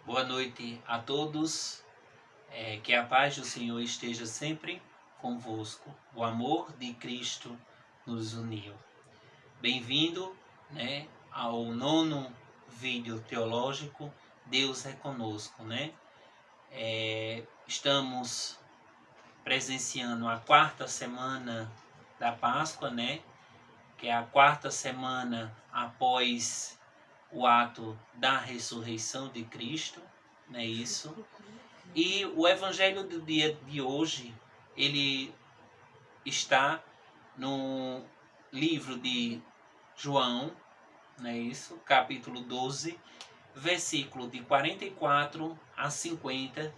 Boa noite a todos, que a paz do Senhor esteja sempre convosco. O amor de Cristo nos uniu. Bem-vindo, ao 9º vídeo teológico, Deus é conosco, Estamos presenciando a 4ª semana da Páscoa, que é a 4ª semana após o ato da ressurreição de Cristo, não é isso? E o evangelho do dia de hoje, ele está no livro de João, não é isso? Capítulo 12, versículo de 44 a 50,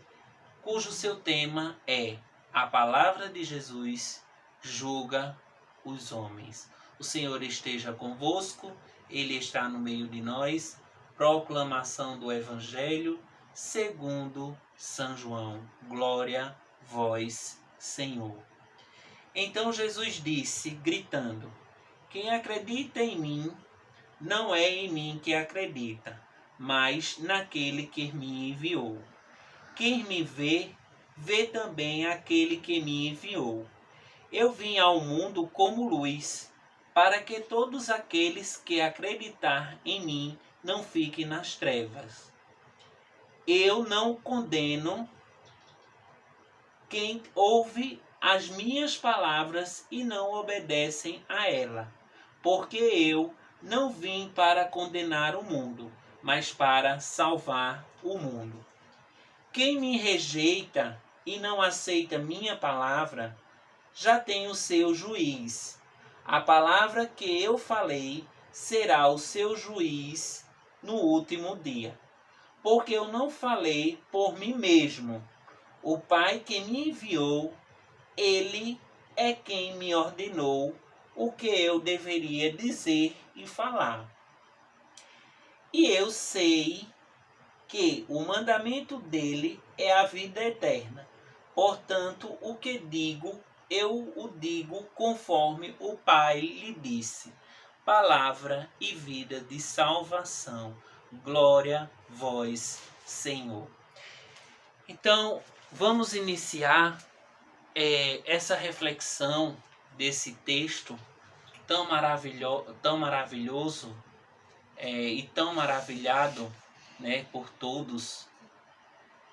cujo seu tema é: a palavra de Jesus julga os homens. O Senhor esteja convosco, Ele está no meio de nós. Proclamação do Evangelho segundo São João. Glória a vós, Senhor. Então Jesus disse, gritando: quem acredita em mim, não é em mim que acredita, mas naquele que me enviou. Quem me vê, vê também aquele que me enviou. Eu vim ao mundo como luz, para que todos aqueles que acreditar em mim não fiquem nas trevas. Eu não condeno quem ouve as minhas palavras e não obedecem a ela, porque eu não vim para condenar o mundo, mas para salvar o mundo. Quem me rejeita e não aceita minha palavra, já tem o seu juiz. A palavra que eu falei será o seu juiz no último dia. Porque eu não falei por mim mesmo. O Pai que me enviou, Ele é quem me ordenou o que eu deveria dizer e falar. E eu sei que o mandamento dele é a vida eterna. Portanto, o que digo, eu o digo conforme o Pai lhe disse. Palavra e vida de salvação. Glória a vós, Senhor. Então, vamos iniciar essa reflexão desse texto tão maravilhoso e tão maravilhado, por todos,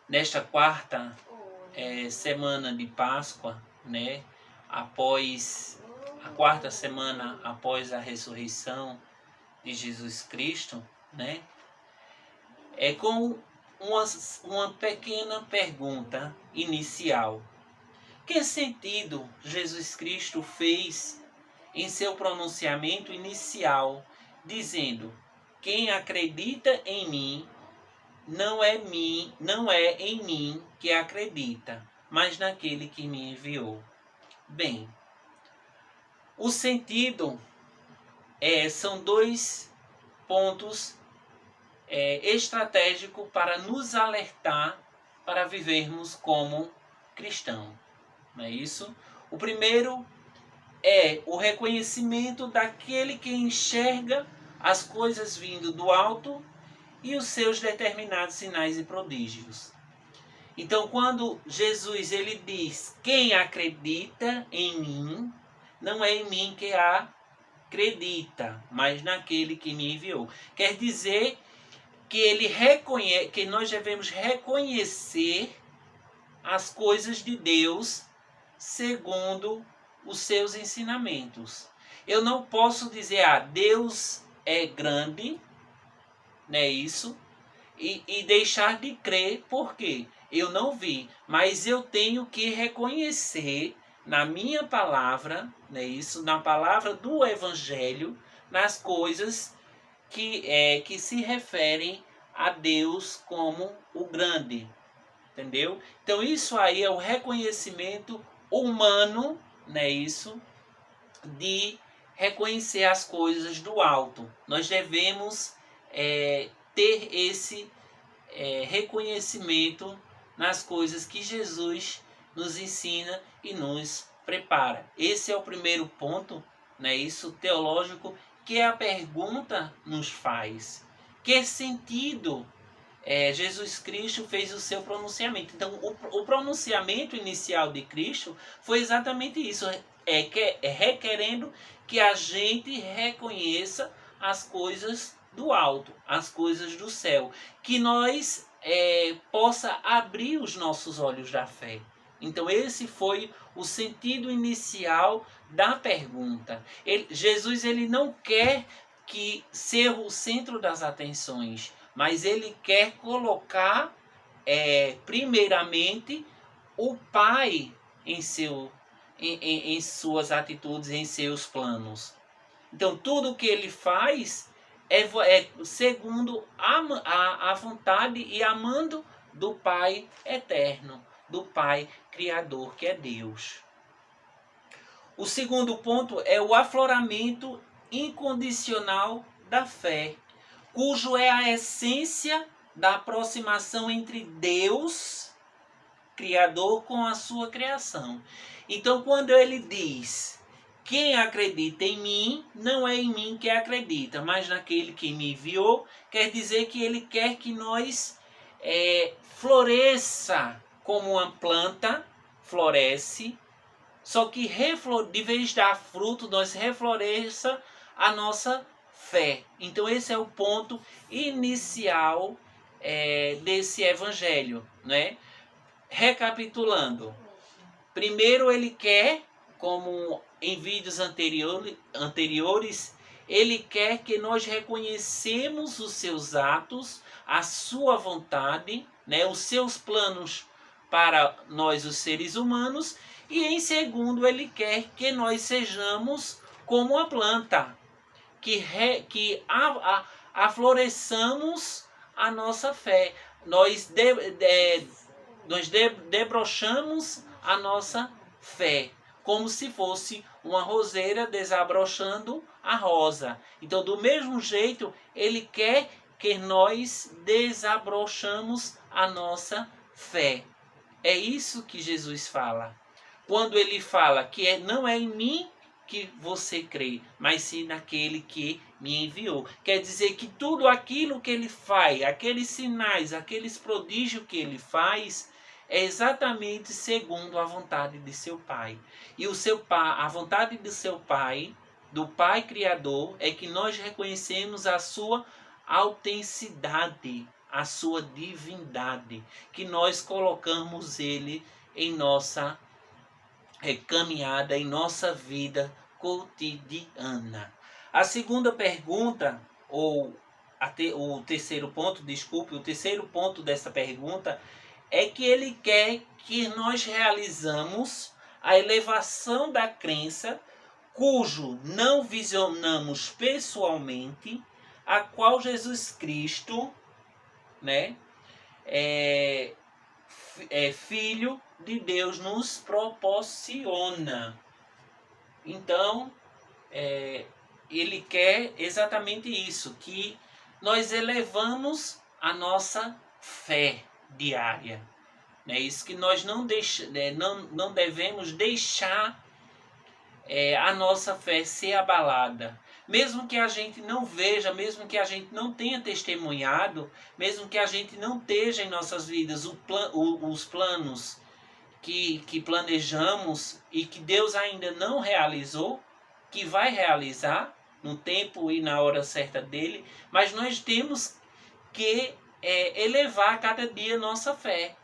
nesta 4ª semana de Páscoa, após a 4ª semana após a ressurreição de Jesus Cristo, com uma pequena pergunta inicial. Que sentido Jesus Cristo fez em seu pronunciamento inicial, dizendo: quem acredita em mim, não é em mim que acredita, mas naquele que me enviou. Bem, o sentido são 2 pontos estratégicos para nos alertar para vivermos como cristãos. Não é isso? O primeiro é o reconhecimento daquele que enxerga as coisas vindo do alto e os seus determinados sinais e prodígios. Então, quando Jesus ele diz: quem acredita em mim, não é em mim que acredita, mas naquele que me enviou. Quer dizer que que nós devemos reconhecer as coisas de Deus segundo os seus ensinamentos. Eu não posso dizer: Deus é grande, não é isso? E deixar de crer, porque eu não vi, mas eu tenho que reconhecer na minha palavra, não é isso? Na palavra do Evangelho, nas coisas que se referem a Deus como o grande, entendeu? Então isso aí é o reconhecimento humano, não é isso? De reconhecer as coisas do alto. Nós devemos ter esse reconhecimento nas coisas que Jesus nos ensina e nos prepara. Esse é o primeiro ponto, isso teológico, que a pergunta nos faz. Que sentido Jesus Cristo fez o seu pronunciamento. Então, o pronunciamento inicial de Cristo foi exatamente isso, requerendo que a gente reconheça as coisas do alto, as coisas do céu, que nós possa abrir os nossos olhos da fé. Então, esse foi o sentido inicial da pergunta. Jesus ele não quer que ser o centro das atenções, mas ele quer colocar primeiramente o Pai em suas atitudes, em seus planos. Então tudo que ele faz é segundo a vontade e amando do Pai eterno, do Pai Criador, que é Deus. O segundo ponto é o afloramento incondicional da fé, cujo é a essência da aproximação entre Deus, Criador, com a sua criação. Então, quando ele diz, quem acredita em mim, não é em mim que acredita, mas naquele que me enviou, quer dizer que ele quer que nós floresça como uma planta floresce, só que de vez de dar fruto, nós refloresça a nossa fé. Então esse é o ponto inicial desse evangelho, né? Recapitulando, primeiro ele quer, como em vídeos anteriores, ele quer que nós reconhecemos os seus atos, a sua vontade, né? Os seus planos para nós os seres humanos, e em segundo ele quer que nós sejamos como a planta, que afloresçamos a nossa fé. Nós debrochamos a nossa fé, como se fosse uma roseira desabrochando a rosa. Então, do mesmo jeito, ele quer que nós desabrochamos a nossa fé. É isso que Jesus fala. Quando ele fala que não é em mim que você crê, mas sim naquele que me enviou. Quer dizer que tudo aquilo que ele faz, aqueles sinais, aqueles prodígios que ele faz, é exatamente segundo a vontade de seu Pai. E a vontade de seu Pai, do Pai Criador, é que nós reconhecemos a sua autenticidade, a sua divindade, que nós colocamos ele em nossa caminhada, em nossa vida cotidiana. A segunda pergunta, o terceiro ponto dessa pergunta é que ele quer que nós realizamos a elevação da crença, cujo não visionamos pessoalmente, a qual Jesus Cristo, né, Filho de Deus, nos proporciona. Então, ele quer exatamente isso, que nós elevamos a nossa fé diária. É isso que nós não devemos deixar a nossa fé ser abalada. Mesmo que a gente não veja, mesmo que a gente não tenha testemunhado, mesmo que a gente não esteja em nossas vidas os planos que planejamos e que Deus ainda não realizou, que vai realizar no tempo e na hora certa dele, mas nós temos que elevar cada dia nossa fé.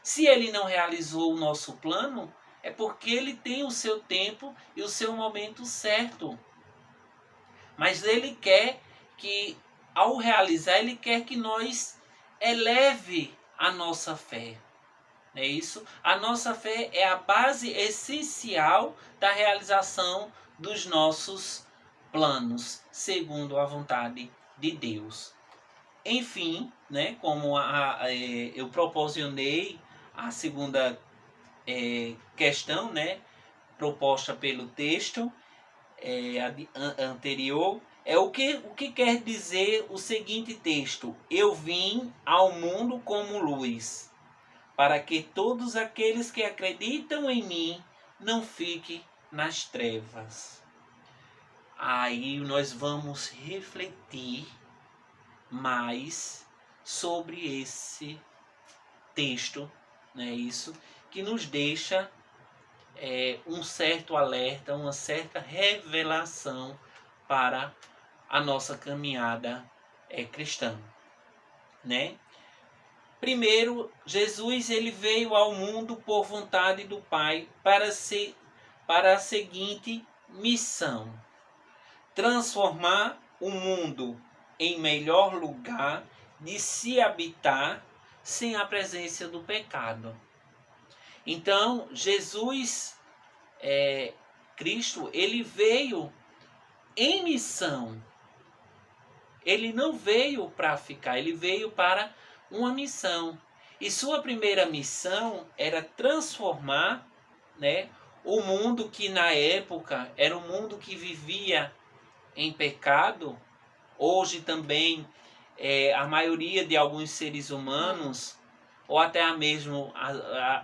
Se ele não realizou o nosso plano, é porque ele tem o seu tempo e o seu momento certo. Mas ele quer que, ao realizar, ele quer que nós eleve a nossa fé. Não é isso? A nossa fé é a base essencial da realização dos nossos planos, segundo a vontade de Deus. Enfim, né, como eu proporcionei a segunda questão, né, proposta pelo texto anterior, o que quer dizer o seguinte texto: eu vim ao mundo como luz, para que todos aqueles que acreditam em mim não fiquem nas trevas. Aí nós vamos refletir mais sobre esse texto, né? Isso que nos deixa um certo alerta, uma certa revelação para a nossa caminhada cristã, né? Primeiro, Jesus ele veio ao mundo por vontade do Pai para a seguinte missão: transformar o mundo em melhor lugar de se habitar sem a presença do pecado. Então, Jesus, Cristo, ele veio em missão. Ele não veio para ficar, ele veio para uma missão. E sua primeira missão era transformar, né, o mundo que na época era um mundo que vivia em pecado. Hoje também a maioria de alguns seres humanos, ou até mesmo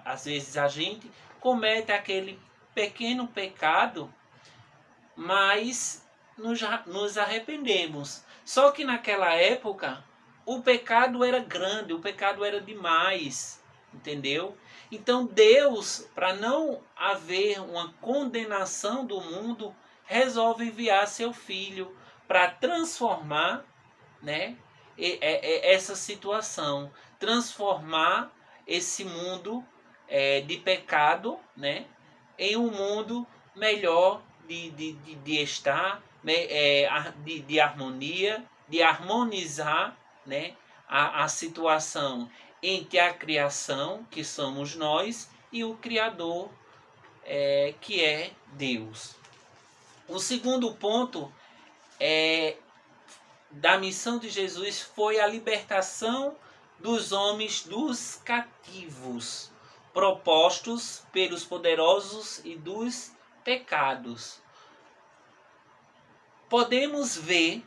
às vezes a gente, comete aquele pequeno pecado, mas nos arrependemos. Só que naquela época o pecado era grande, o pecado era demais, entendeu? Então Deus, para não haver uma condenação do mundo, resolve enviar seu Filho para transformar, né, essa situação, transformar esse mundo de pecado, né, em um mundo melhor de estar, de harmonia, de harmonizar, né, a situação entre a criação, que somos nós, e o Criador, que é Deus. O segundo ponto da missão de Jesus foi a libertação dos homens dos cativos, propostos pelos poderosos e dos pecados. Podemos ver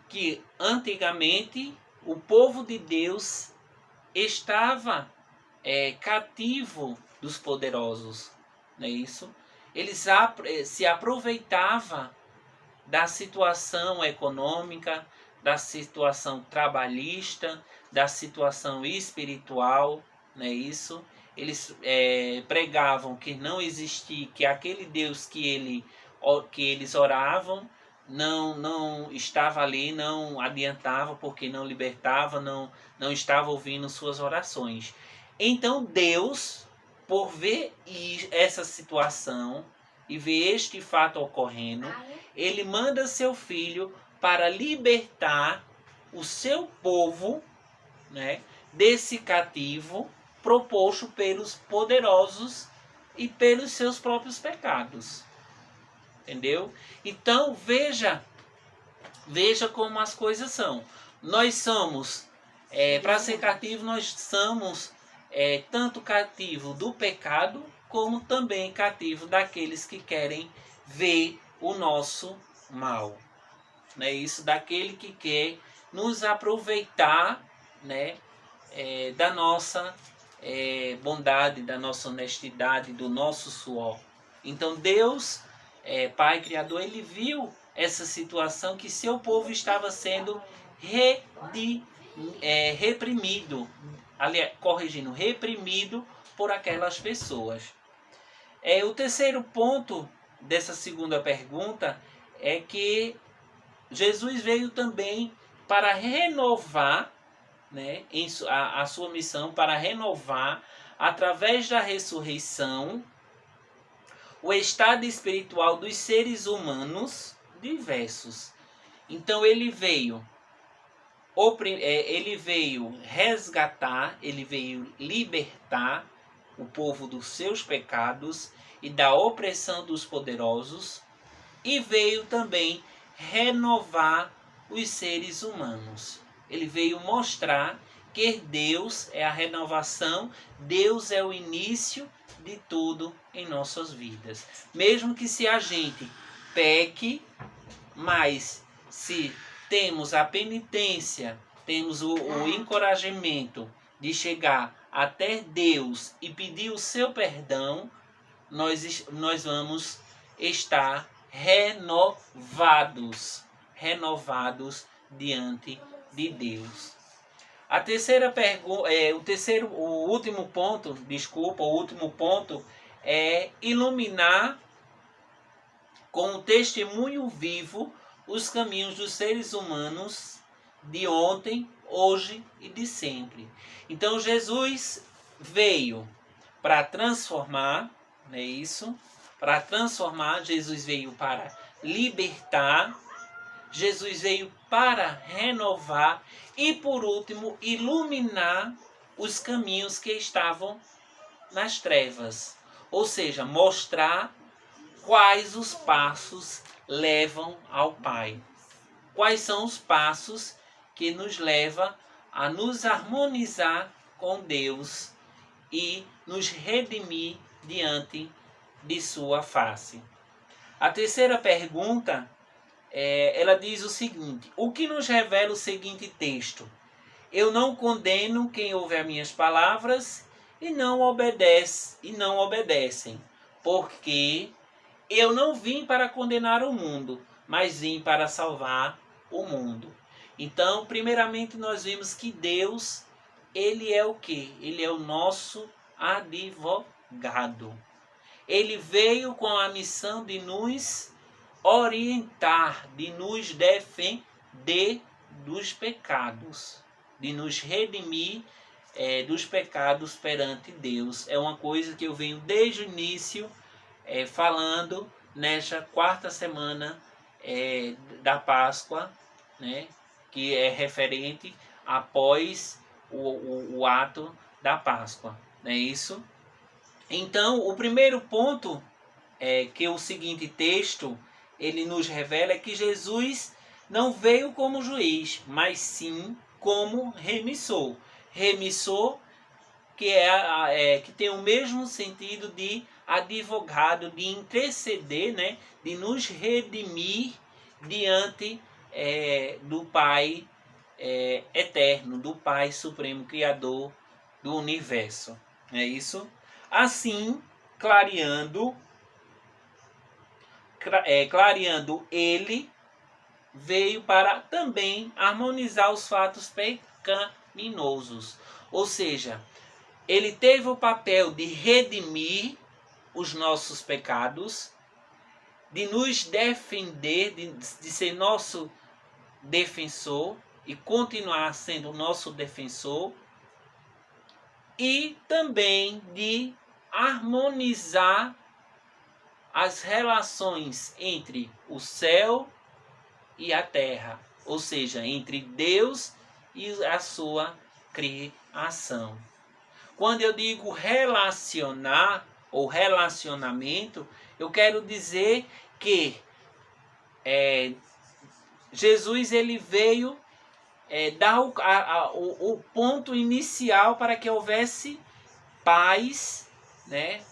que antigamente o povo de Deus estava cativo dos poderosos, não é isso? Eles se aproveitavam da situação econômica, da situação trabalhista, da situação espiritual, não é isso? Eles pregavam que não existia, que aquele Deus que eles oravam não estava ali, não adiantava, porque não libertava, não estava ouvindo suas orações. Então Deus, por ver essa situação e ver este fato ocorrendo, ele manda seu Filho para libertar o seu povo, né, desse cativo proposto pelos poderosos e pelos seus próprios pecados. Entendeu? Então veja como as coisas são. Nós somos, para ser cativo, nós somos tanto cativo do pecado, como também cativo daqueles que querem ver o nosso mal. Né? Isso, daquele que quer nos aproveitar, né, da nossa bondade, da nossa honestidade, do nosso suor. Então Deus, Pai Criador, ele viu essa situação que seu povo estava sendo reprimido, aliás, reprimido por aquelas pessoas. O terceiro ponto dessa segunda pergunta é que Jesus veio também para renovar, né, a sua missão, para renovar, através da ressurreição, o estado espiritual dos seres humanos diversos. Então ele veio resgatar, ele veio libertar o povo dos seus pecados e da opressão dos poderosos, e veio também renovar os seres humanos. Ele veio mostrar que Deus é a renovação, Deus é o início de tudo em nossas vidas. Mesmo que se a gente peque, mas se temos a penitência, temos o encorajamento de chegar até Deus e pedir o seu perdão, nós vamos estar renovados diante de Deus. A terceira pergunta, o último ponto é iluminar com o testemunho vivo os caminhos dos seres humanos de ontem, hoje e de sempre. Então Jesus veio para transformar, não é isso? Para transformar, Jesus veio para libertar, Jesus veio para renovar e, por último, iluminar os caminhos que estavam nas trevas. Ou seja, mostrar quais os passos levam ao Pai. Quais são os passos que nos levam a nos harmonizar com Deus e nos redimir diante de sua face. A terceira pergunta, ela diz o seguinte: o que nos revela o seguinte texto? Eu não condeno quem ouve as minhas palavras e não obedecem, porque eu não vim para condenar o mundo, mas vim para salvar o mundo. Então, primeiramente, nós vimos que Deus, ele é o quê? Ele é o nosso advogado. Ele veio com a missão de nos orientar, de nos defender dos pecados, de nos redimir dos pecados perante Deus. É uma coisa que eu venho desde o início falando nesta quarta semana da Páscoa, né, que é referente após o ato da Páscoa. Não é isso? Então, o primeiro ponto que o seguinte texto ele nos revela é que Jesus não veio como juiz, mas sim como remissor. Remissor que, que tem o mesmo sentido de advogado, de interceder, né, de nos redimir diante do Pai eterno, do Pai Supremo Criador do Universo. É isso? Assim, clareando ele veio para também harmonizar os fatos pecaminosos. Ou seja, ele teve o papel de redimir os nossos pecados, de nos defender, de ser nosso defensor e continuar sendo nosso defensor, e também de harmonizar as relações entre o céu e a terra, ou seja, entre Deus e a sua criação. Quando eu digo relacionar ou relacionamento, eu quero dizer que Jesus ele veio dar o ponto inicial para que houvesse paz, né?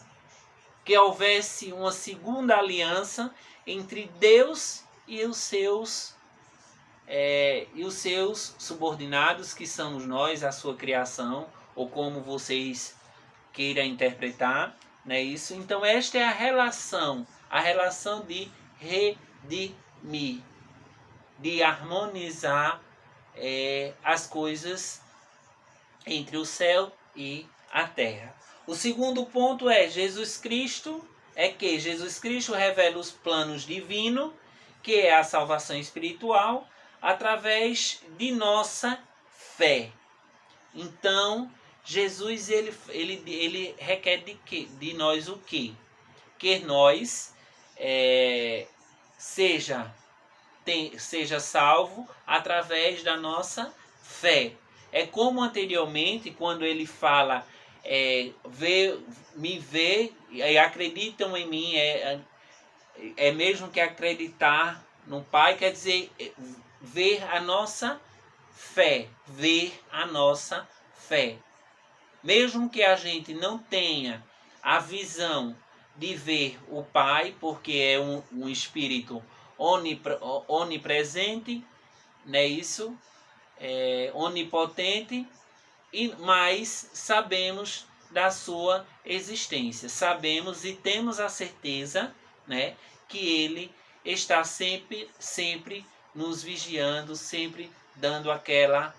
Que houvesse uma segunda aliança entre Deus e os seus subordinados, que somos nós, a sua criação, ou como vocês queiram interpretar, não é isso? Então esta é a relação de redimir, de harmonizar as coisas entre o céu e a terra. O segundo ponto é Jesus Cristo revela os planos divinos, que é a salvação espiritual, através de nossa fé. Então, Jesus ele requer de nós o quê? Que nós seja salvo através da nossa fé. É como anteriormente, quando ele fala me vê e acreditam em mim, é mesmo que acreditar no Pai, quer dizer ver a nossa fé, mesmo que a gente não tenha a visão de ver o Pai, porque é um Espírito onipresente, não é isso? Onipotente, mas sabemos da sua existência, sabemos e temos a certeza, né, que ele está sempre nos vigiando, sempre dando aquela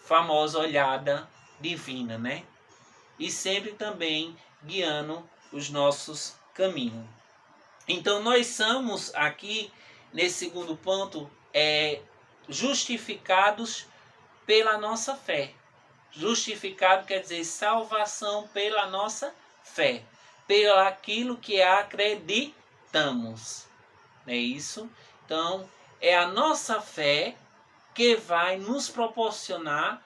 famosa olhada divina, né? E sempre também guiando os nossos caminhos. Então nós somos aqui, nesse segundo ponto, justificados pela nossa fé. Justificado quer dizer salvação pela nossa fé, pelo aquilo que acreditamos. Não é isso? Então, é a nossa fé que vai nos proporcionar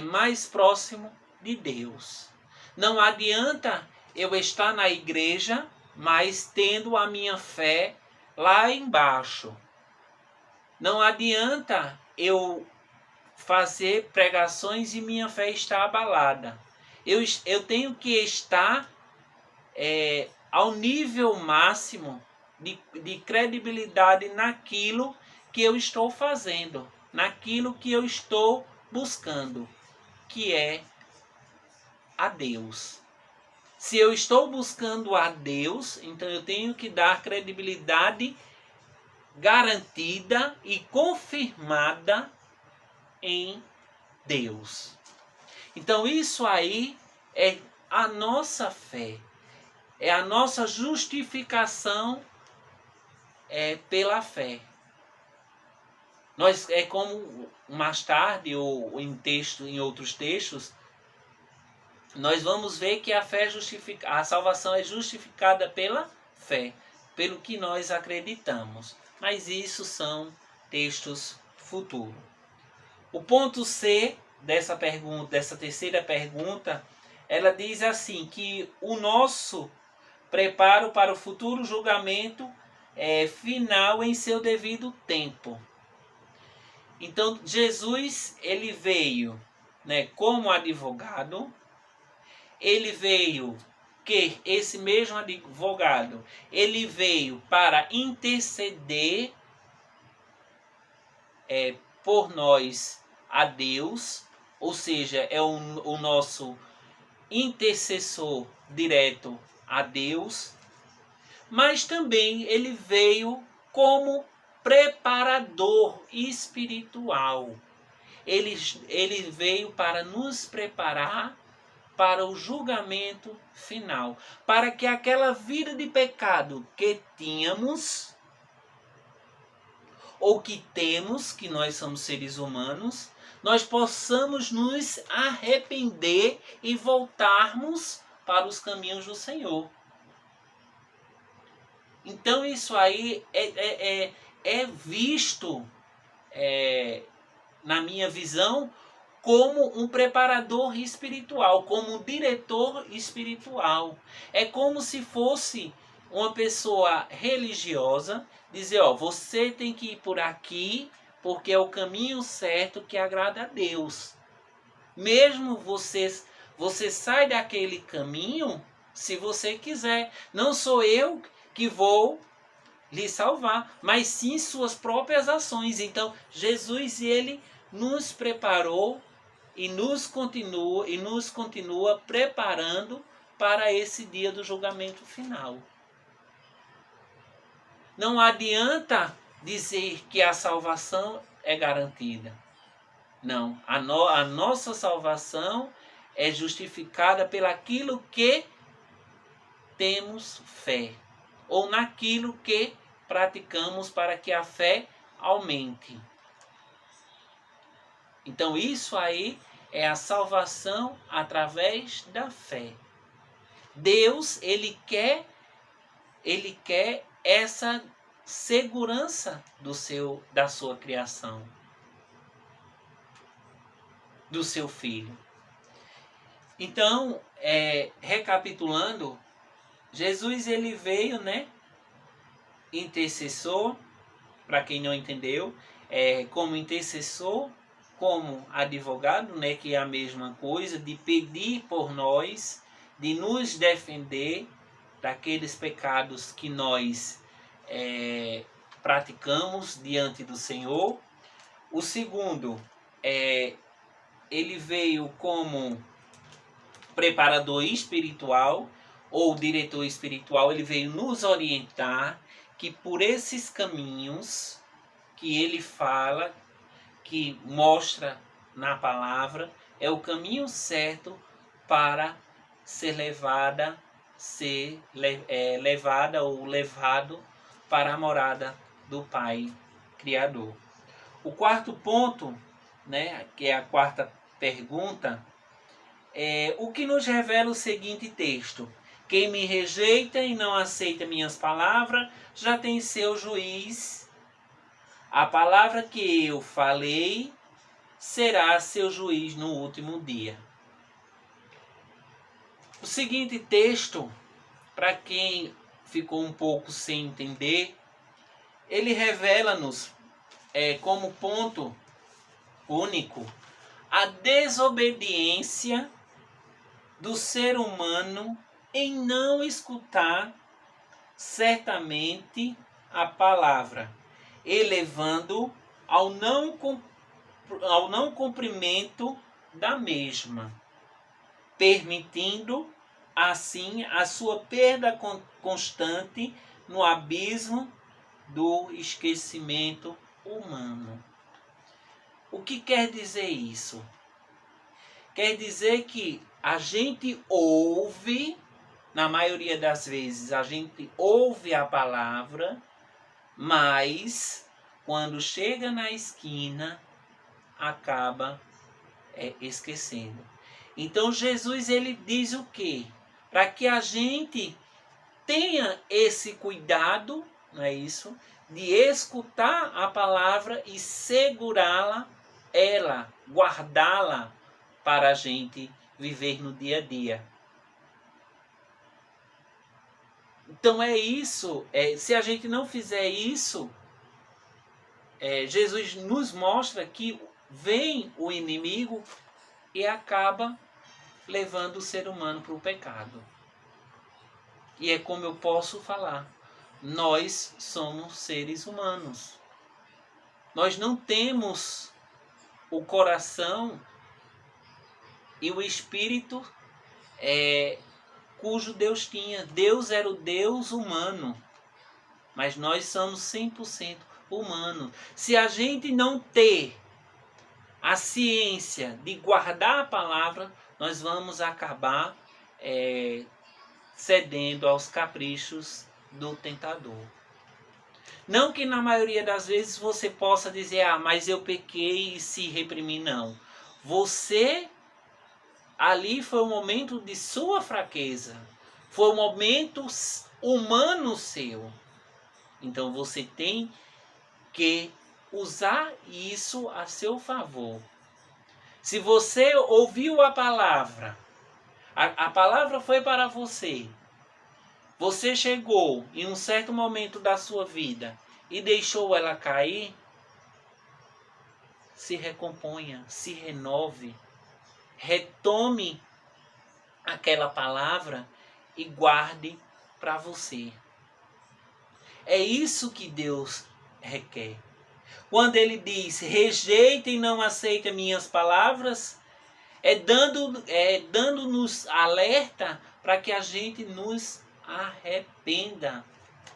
mais próximo de Deus. Não adianta eu estar na igreja, mas tendo a minha fé lá embaixo. Não adianta eu fazer pregações e minha fé está abalada. Eu tenho que estar ao nível máximo de credibilidade naquilo que eu estou fazendo, naquilo que eu estou buscando, que é a Deus. Se eu estou buscando a Deus, então eu tenho que dar credibilidade garantida e confirmada em Deus. Então isso aí é a nossa fé, é a nossa justificação pela fé. Nós, como mais tarde ou em outros textos, nós vamos ver que a salvação é justificada pela fé, pelo que nós acreditamos. Mas isso são textos futuros. O ponto C dessa pergunta, dessa terceira pergunta, ela diz assim, que o nosso preparo para o futuro julgamento final em seu devido tempo. Então, Jesus, ele veio, né, como advogado. Ele veio, que esse mesmo advogado, ele veio para interceder por nós a Deus, ou seja, é o nosso intercessor direto a Deus, mas também ele veio como preparador espiritual. Ele veio para nos preparar para o julgamento final, para que aquela vida de pecado que tínhamos, ou que temos, que nós somos seres humanos, nós possamos nos arrepender e voltarmos para os caminhos do Senhor. Então isso aí é visto, na minha visão, como um preparador espiritual, como um diretor espiritual. É como se fosse uma pessoa religiosa dizer, você tem que ir por aqui, porque é o caminho certo que agrada a Deus. Mesmo você sai daquele caminho se você quiser. Não sou eu que vou lhe salvar, mas sim suas próprias ações. Então, Jesus, ele nos preparou e nos continua preparando para esse dia do julgamento final. Não adianta dizer que a salvação é garantida. Não, a nossa salvação é justificada pelaquilo que temos fé, ou naquilo que praticamos para que a fé aumente. Então isso aí é a salvação através da fé. Deus, ele quer essa segurança da sua criação, do seu filho. Então, recapitulando, Jesus, ele veio, né, intercessor, para quem não entendeu, como intercessor, como advogado, né, que é a mesma coisa, de pedir por nós, de nos defender daqueles pecados que nós praticamos diante do Senhor. O segundo, ele veio como preparador espiritual, ou diretor espiritual. Ele veio nos orientar que por esses caminhos que ele fala, que mostra na palavra é o caminho certo para ser levada ou levado para a morada do Pai Criador. O quarto ponto, né, que é a quarta pergunta, é o que nos revela o seguinte texto: quem me rejeita e não aceita minhas palavras já tem seu juiz. A palavra que eu falei será seu juiz no último dia. O seguinte texto, para quem ficou um pouco sem entender, ele revela-nos como ponto único a desobediência do ser humano em não escutar certamente a palavra, elevando ao não cumprimento da mesma, permitindo assim a sua perda constante no abismo do esquecimento humano. O que quer dizer isso? Quer dizer que a gente ouve, na maioria das vezes, a gente ouve a palavra, mas quando chega na esquina, acaba esquecendo. Então Jesus ele diz o quê? Para que a gente tenha esse cuidado, não é isso? De escutar a palavra e segurá-la, guardá-la para a gente viver no dia a dia. Então é isso. Se a gente não fizer isso, Jesus nos mostra que vem o inimigo e acaba levando o ser humano para o pecado. E é como eu posso falar, nós somos seres humanos. Nós não temos o coração e o espírito cujo Deus tinha. Deus era o Deus humano, mas nós somos 100% humanos. Se a gente não ter a ciência de guardar a palavra, nós vamos acabar cedendo aos caprichos do tentador. Não que na maioria das vezes você possa dizer, mas eu pequei e se reprimi, não. Você, ali foi o momento de sua fraqueza. Foi o momento humano seu. Então você tem que usar isso a seu favor. Se você ouviu a palavra, a palavra foi para você. Você chegou em um certo momento da sua vida e deixou ela cair, se recomponha, se renove, retome aquela palavra e guarde para você. É isso que Deus requer. Quando ele diz, rejeita e não aceita minhas palavras, dando-nos alerta para que a gente nos arrependa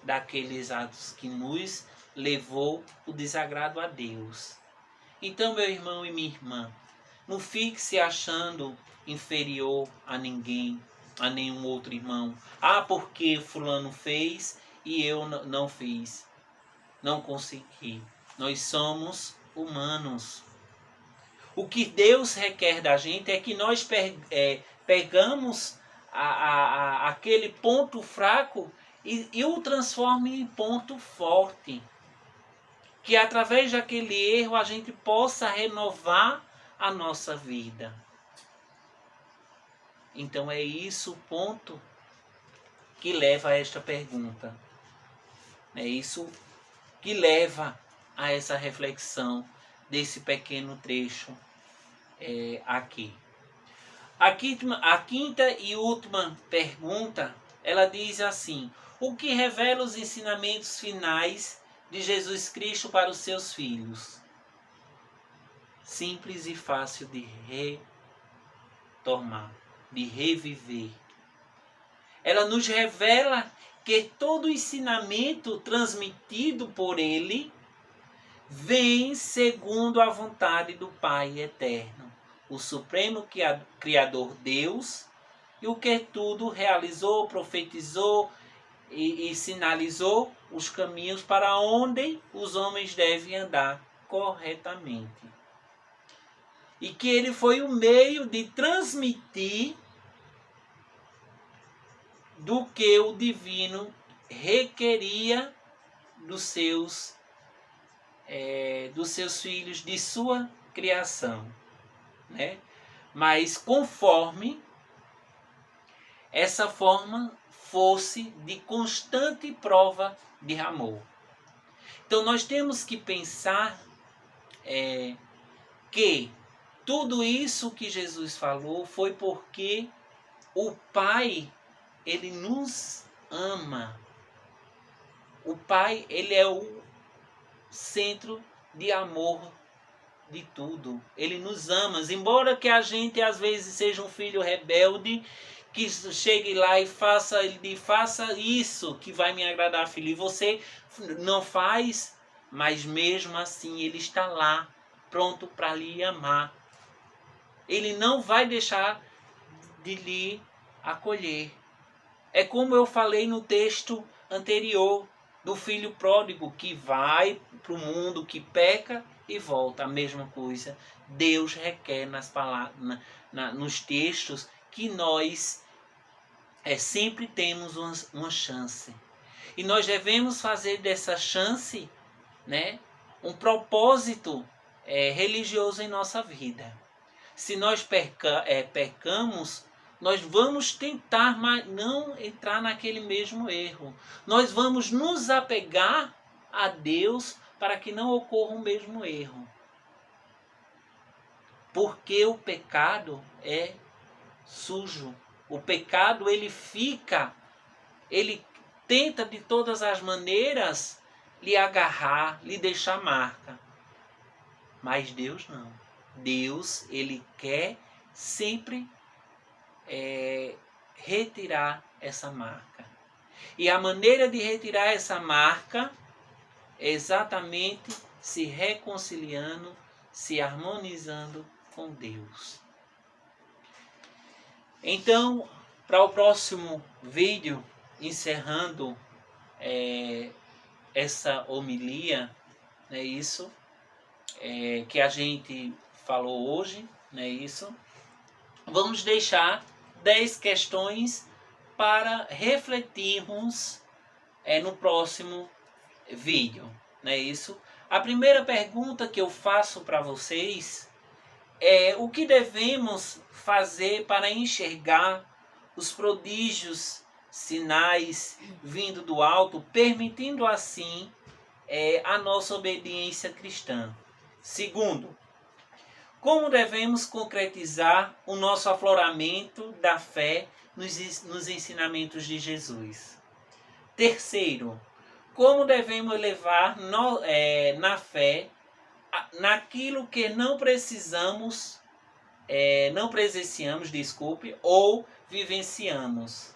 daqueles atos que nos levou o desagrado a Deus. Então, meu irmão e minha irmã, não fique se achando inferior a ninguém, a nenhum outro irmão. Porque fulano fez e eu não fiz, não consegui. Nós somos humanos. O que Deus requer da gente é que nós pegamos aquele ponto fraco e o transforme em ponto forte. Que através daquele erro a gente possa renovar a nossa vida. Então é isso o ponto que leva a esta pergunta. É isso que leva a essa reflexão desse pequeno trecho aqui. A quinta e última pergunta, ela diz assim: o que revela os ensinamentos finais de Jesus Cristo para os seus filhos? Simples e fácil de retomar, de reviver. Ela nos revela que todo ensinamento transmitido por ele vem segundo a vontade do Pai eterno, o supremo Criador Deus, e o que tudo realizou, profetizou e sinalizou os caminhos para onde os homens devem andar corretamente. E que ele foi o meio de transmitir do que o divino requeria dos seus filhos, de sua criação, né? Mas conforme essa forma fosse de constante prova de amor. Então nós temos que pensar que tudo isso que Jesus falou foi porque o Pai, ele nos ama. O Pai, ele é o centro de amor de tudo. Ele nos ama. Embora que a gente às vezes seja um filho rebelde, que chegue lá e faça isso que vai me agradar, filho. E você não faz, mas mesmo assim ele está lá, pronto para lhe amar. Ele não vai deixar de lhe acolher. É como eu falei no texto anterior, do filho pródigo que vai para o mundo, que peca e volta. A mesma coisa Deus requer nas palavras, nos textos, que nós sempre temos uma chance. E nós devemos fazer dessa chance, né, um propósito religioso em nossa vida. Se nós pecamos, nós vamos tentar não entrar naquele mesmo erro. Nós vamos nos apegar a Deus para que não ocorra o mesmo erro. Porque o pecado é sujo. O pecado, ele tenta de todas as maneiras lhe agarrar, lhe deixar marca. Mas Deus não. Deus, ele quer sempre retirar essa marca. E a maneira de retirar essa marca é exatamente se reconciliando, se harmonizando com Deus. Então, para o próximo vídeo, encerrando essa homilia, né, isso que a gente falou hoje, né, isso, vamos deixar 10 questões para refletirmos no próximo vídeo, né, isso. A primeira pergunta que eu faço para vocês é: o que devemos fazer para enxergar os prodígios, sinais vindo do alto, permitindo assim a nossa obediência cristã? Segundo, como devemos concretizar o nosso afloramento da fé nos ensinamentos de Jesus? Terceiro, como devemos levar na fé naquilo que não presenciamos, ou vivenciamos?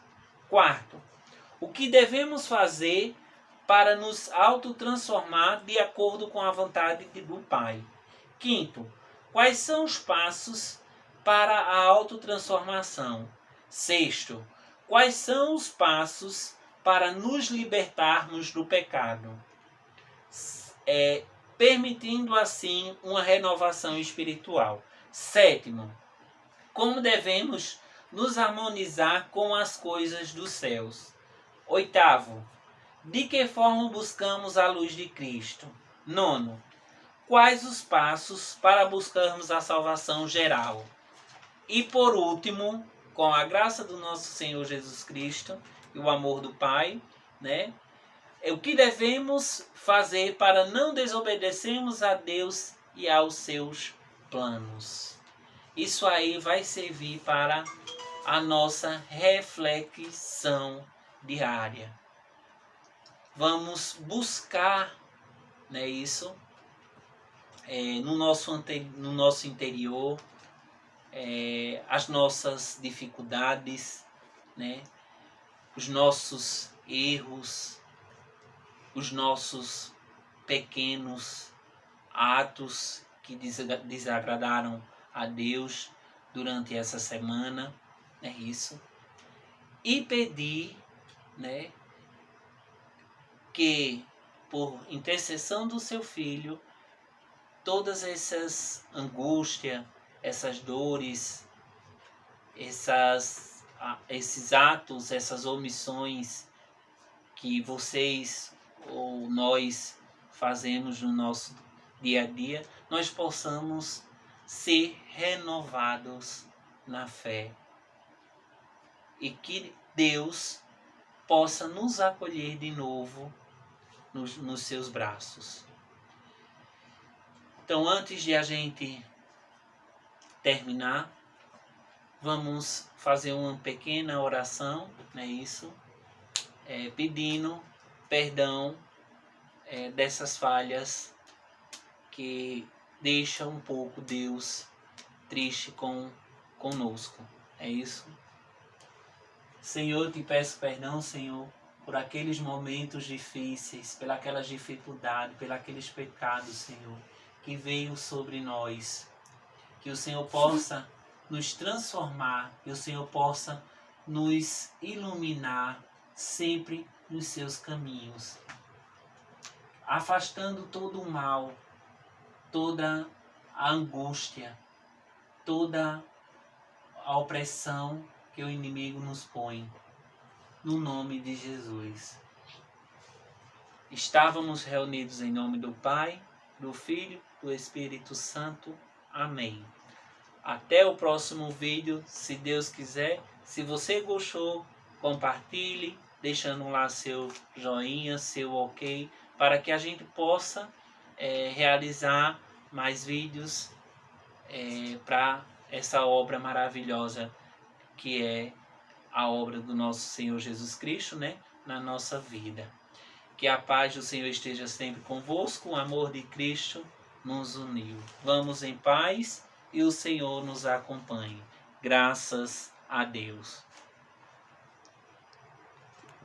Quarto, o que devemos fazer para nos autotransformar de acordo com a vontade do Pai? Quinto, quais são os passos para a autotransformação? Sexto, quais são os passos para nos libertarmos do pecado? Permitindo assim uma renovação espiritual. Sétimo, como devemos nos harmonizar com as coisas dos céus? Oitavo, de que forma buscamos a luz de Cristo? Nono, quais os passos para buscarmos a salvação geral? E por último, com a graça do nosso Senhor Jesus Cristo e o amor do Pai, né? O que devemos fazer para não desobedecermos a Deus e aos seus planos? Isso aí vai servir para a nossa reflexão diária. Vamos buscar, né, isso no nosso interior, as nossas dificuldades, né, os nossos erros, os nossos pequenos atos que desagradaram a Deus durante essa semana, é isso. E pedir, né, que por intercessão do seu Filho, todas essas angústias, essas dores, esses atos, essas omissões que vocês ou nós fazemos no nosso dia a dia, nós possamos ser renovados na fé. E que Deus possa nos acolher de novo nos seus braços. Então, antes de a gente terminar, vamos fazer uma pequena oração, não é isso? Pedindo perdão dessas falhas que deixam um pouco Deus triste conosco. É isso? Senhor, eu te peço perdão, Senhor, por aqueles momentos difíceis, pelas dificuldades, pelos pecados, Senhor, que veio sobre nós. Que o Senhor possa nos transformar, que o Senhor possa nos iluminar sempre nos seus caminhos, afastando todo o mal, toda a angústia, toda a opressão que o inimigo nos põe, no nome de Jesus. Estávamos reunidos em nome do Pai, do Filho, do Espírito Santo. Amém. Até o próximo vídeo, se Deus quiser. Se você gostou, compartilhe, deixando lá seu joinha, seu ok, para que a gente possa realizar mais vídeos para essa obra maravilhosa que é a obra do nosso Senhor Jesus Cristo, né, na nossa vida. Que a paz do Senhor esteja sempre convosco, o amor de Cristo nos uniu. Vamos em paz e o Senhor nos acompanhe. Graças a Deus.